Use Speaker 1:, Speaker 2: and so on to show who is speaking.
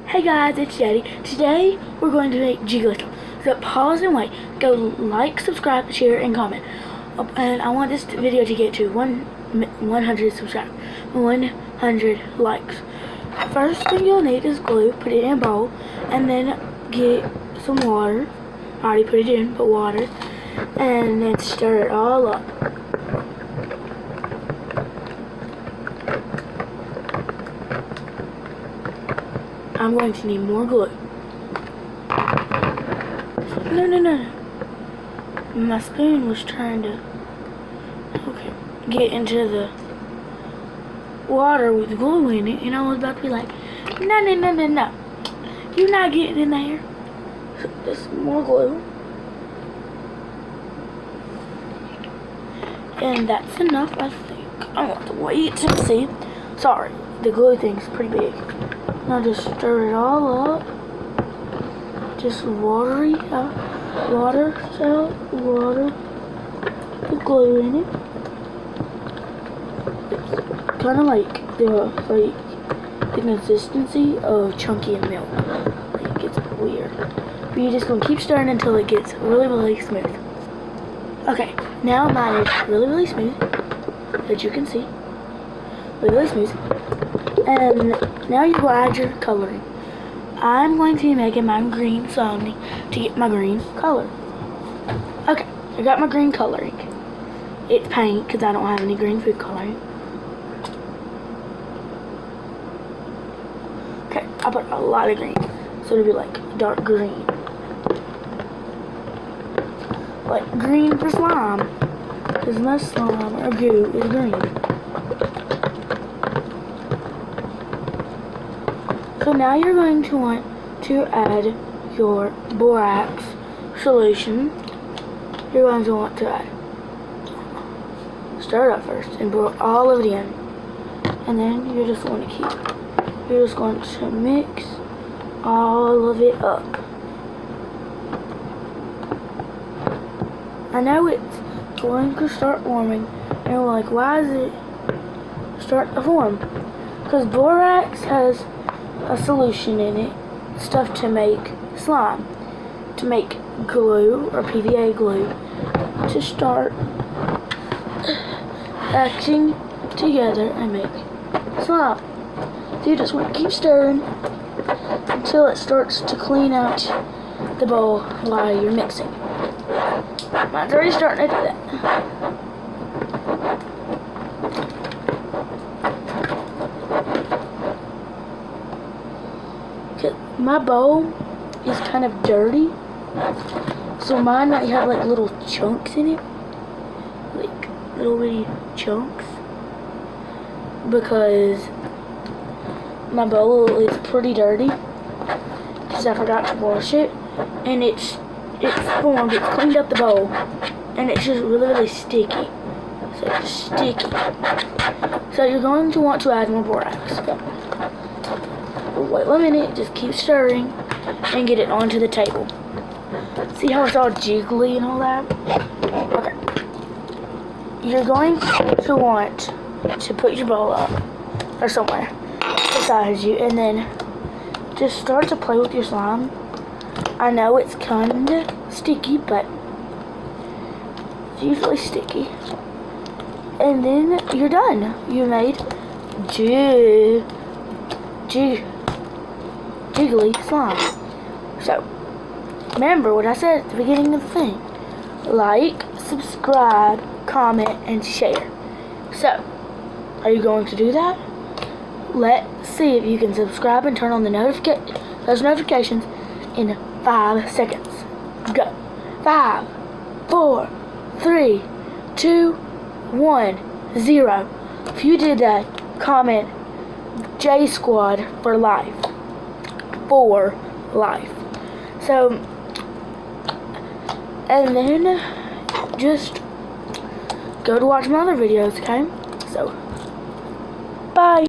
Speaker 1: Hey guys, it's Daddy. Today we're going to make jiggly. So pause and wait. Go like, subscribe, share, and comment. And I want this video to get to 100 subscribers, 100 likes. First thing you'll need is glue. Put it in a bowl, and then get some water. I already put it in, but water, and then stir it all up. I'm going to need more glue. No. My spoon was trying to get into the water with glue in it, and I was about to be like, no. You're not getting in there. So there's more glue. And that's enough, I think. I'm going to wait to see. Sorry, the glue thing's pretty big. Now just stir it all up. Just water. Put glue in it. It's kind of like the consistency of chunky milk. Like, it's weird. But you're just gonna keep stirring until it gets really smooth. Okay, now mine is really smooth, as you can see. Really smooth. And now you go add your coloring. I'm going to be making mine green, so I need to get my green color. Okay, I got my green coloring. It's paint, because I don't have any green food coloring. Okay, I put a lot of green, so it'll be like dark green. Like green for slime, because my slime or goo is green. So now you're going to want to add your borax solution. You're going to want to add, stir it up first and pour all of it in. And then you're just going to mix all of it up. I know it's going to start forming, and you're like, why is it start to form? Because borax has a solution in it, stuff to make slime, to make glue or PVA glue, to start acting together and make slime. So you just want to keep stirring until it starts to clean out the bowl while you're mixing. Mine's already starting to do that. My bowl is kind of dirty, so mine might have like little chunks in it, like little bitty chunks, because my bowl is pretty dirty because I forgot to wash it, and it's formed, it's cleaned up the bowl, and it's just really sticky. So it's sticky. So you're going to want to add more borax. Okay. Wait a minute, just keep stirring and get it onto the table. See how it's all jiggly and all that? Okay. You're going to want to put your bowl up or somewhere beside you, and then just start to play with your slime. I know it's kind of sticky, but it's usually sticky. And then you're done. You made jiggly slime. So, remember what I said at the beginning of the thing. Like, subscribe, comment, and share. So, are you going to do that? Let's see if you can subscribe and turn on the those notifications in 5 seconds. Go. 5, 4, 3, 2, 1, 0. If you did that, comment J Squad for life. For life. So, and then just go to watch my other videos, okay? So, bye.